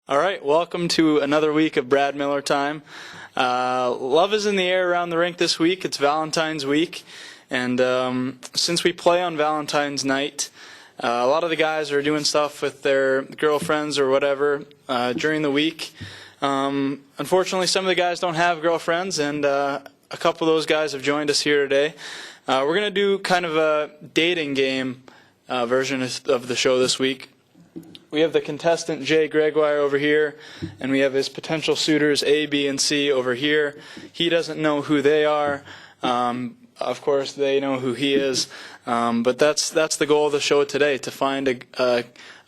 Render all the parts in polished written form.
All right, welcome to another week of Brad Miller time. Love is in the air around the rink this week. It's Valentine's week, and since we play on Valentine's night, a lot of the guys are doing stuff with their girlfriends or whatever during the week. Unfortunately, some of the guys don't have girlfriends, and a couple of those guys have joined us here today. We're going to do kind of a dating game version of the show this week. We have the contestant Jason Gregoire over here, and we have his potential suitors A, B, and C over here. He doesn't know who they are. Of course, they know who he is. But that's the goal of the show today, to find a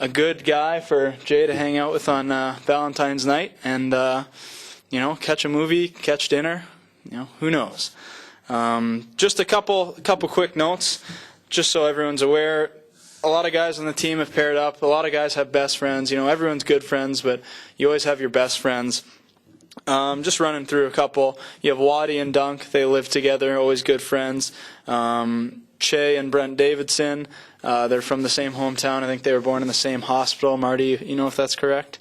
good guy for Jay to hang out with on Valentine's night, and catch a movie, catch dinner. Who knows? Just a couple quick notes, just so everyone's aware. A lot of guys on the team have paired up. A lot of guys have best friends. Everyone's good friends, but you always have your best friends. Just running through a couple. You have Waddy and Dunk. They live together, always good friends. Che and Brent Davidson, they're from the same hometown. I think they were born in the same hospital. Marty, you know if that's correct?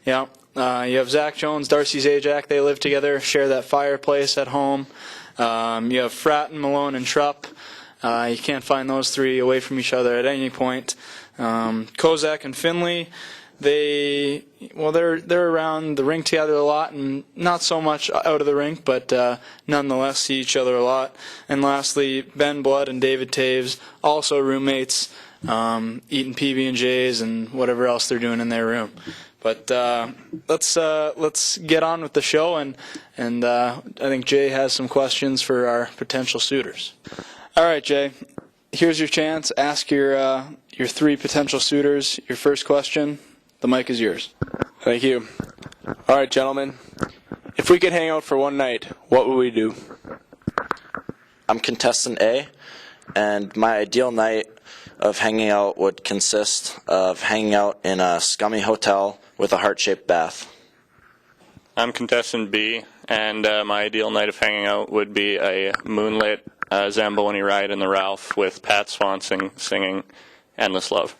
Yeah. You have Zach Jones, Darcy Zajac. They live together, share that fireplace at home. You have Fratton, Malone, and Trupp. You can't find those three away from each other at any point. Kozak and Finley, they're around the rink together a lot, and not so much out of the rink, but nonetheless see each other a lot. And lastly, Ben Blood and David Taves, also roommates, eating PB&Js and whatever else they're doing in their room. But let's get on with the show, and I think Jay has some questions for our potential suitors. All right, Jay, here's your chance. Ask your three potential suitors your first question. The mic is yours. Thank you. All right, gentlemen. If we could hang out for one night, what would we do? I'm contestant A, and my ideal night of hanging out would consist of hanging out in a scummy hotel with a heart-shaped bath. I'm contestant B, and my ideal night of hanging out would be a moonlit Zamboni ride in the Ralph with Pat Swanson singing Endless Love.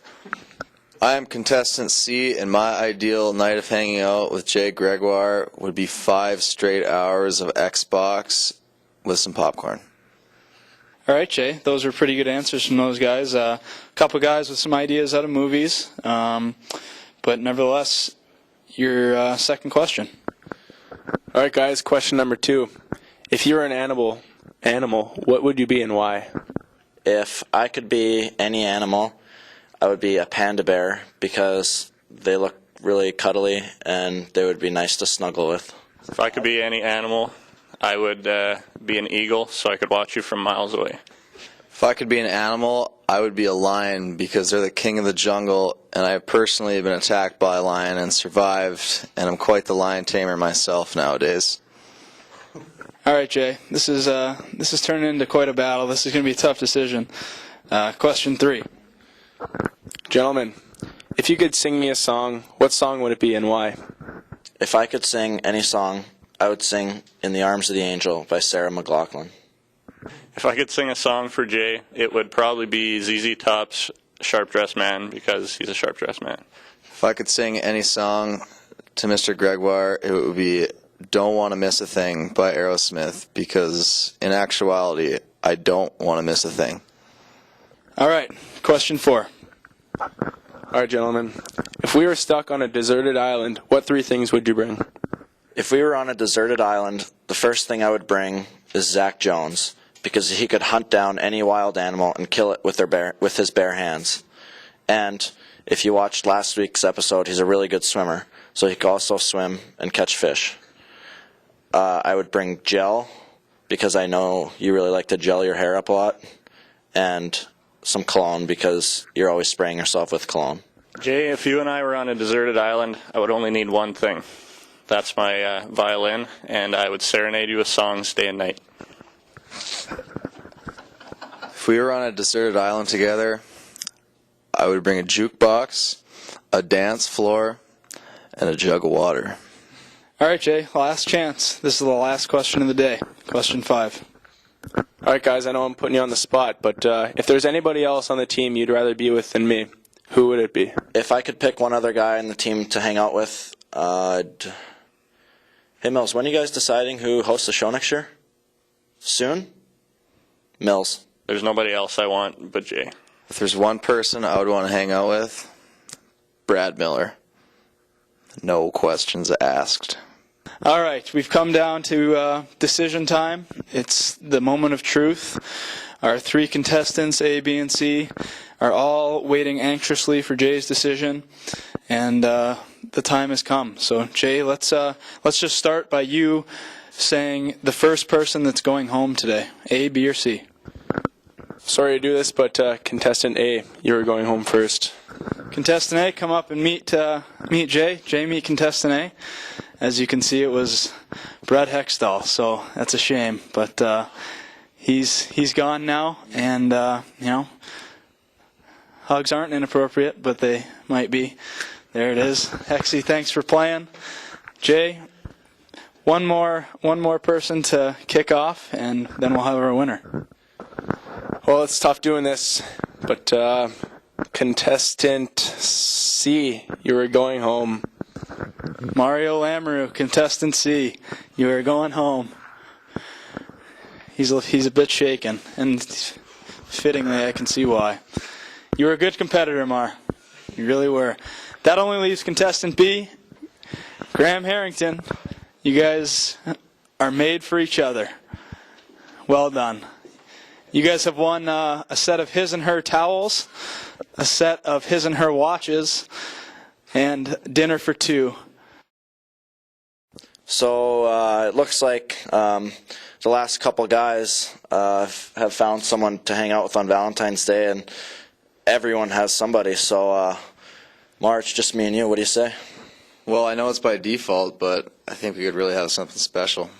I am contestant C, and my ideal night of hanging out with Jay Gregoire would be 5 straight hours of Xbox with some popcorn. All right, Jay, those were pretty good answers from those guys. A couple guys with some ideas out of movies, but nevertheless, your second question. All right, guys, question number 2. If you were an animal, what would you be and why? If I could be any animal, I would be a panda bear because they look really cuddly and they would be nice to snuggle with. If I could be any animal, I would be an eagle so I could watch you from miles away. If I could be an animal, I would be a lion because they're the king of the jungle, and I personally have been attacked by a lion and survived, and I'm quite the lion tamer myself nowadays. All right, Jay, this is turning into quite a battle. This is going to be a tough decision. Question 3. Gentlemen, if you could sing me a song, what song would it be and why? If I could sing any song, I would sing In the Arms of the Angel by Sarah McLachlan. If I could sing a song for Jay, it would probably be ZZ Top's Sharp Dressed Man because he's a sharp dressed man. If I could sing any song to Mr. Gregoire, it would be Don't Want to Miss a Thing by Aerosmith because, in actuality, I don't want to miss a thing. All right, question 4. All right, gentlemen. If we were stuck on a deserted island, what 3 things would you bring? If we were on a deserted island, the first thing I would bring is Zach Jones because he could hunt down any wild animal and kill it with his bare hands. And if you watched last week's episode, he's a really good swimmer, so he could also swim and catch fish. I would bring gel because I know you really like to gel your hair up a lot, and some cologne because you're always spraying yourself with cologne. Jay, if you and I were on a deserted island, I would only need one thing. That's my violin, and I would serenade you with songs day and night. If we were on a deserted island together, I would bring a jukebox, a dance floor, and a jug of water. All right, Jay, last chance. This is the last question of the day. Question 5. All right, guys, I know I'm putting you on the spot, but if there's anybody else on the team you'd rather be with than me, who would it be? If I could pick one other guy on the team to hang out with, Hey, Mills, when are you guys deciding who hosts the show next year? Soon? Mills. There's nobody else I want but Jay. If there's one person I would want to hang out with, Brad Miller. No questions asked. All right, we've come down to decision time. It's the moment of truth. Our three contestants, A, B, and C, are all waiting anxiously for Jay's decision, and the time has come. So, Jay, let's just start by you saying the first person that's going home today, A, B, or C. Sorry to do this, but contestant A, you're going home first. Contestant A, come up and meet Jay. Jay, meet contestant A. As you can see, it was Brett Hextall, so that's a shame. But he's gone now, and hugs aren't inappropriate, but they might be. There it is. Hexy, thanks for playing. Jay, one more person to kick off, and then we'll have our winner. Well, it's tough doing this, but contestant C, you are going home. Mario Lamoureux, contestant C, you are going home. He's a bit shaken, and fittingly, I can see why. You were a good competitor, Mar. You really were. That only leaves contestant B, Graham Harrington. You guys are made for each other. Well done. You guys have won a set of his and her towels, a set of his and her watches, and dinner for two. So it looks like the last couple guys have found someone to hang out with on Valentine's Day, and everyone has somebody. So, March, just me and you. What do you say? Well, I know it's by default, but I think we could really have something special.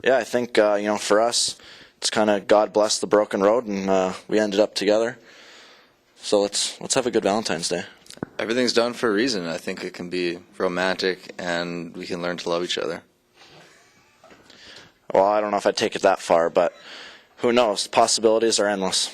Yeah, I think for us, it's kind of God bless the broken road, and we ended up together. So let's have a good Valentine's Day. Everything's done for a reason. I think it can be romantic, and we can learn to love each other. Well, I don't know if I'd take it that far, but who knows? Possibilities are endless.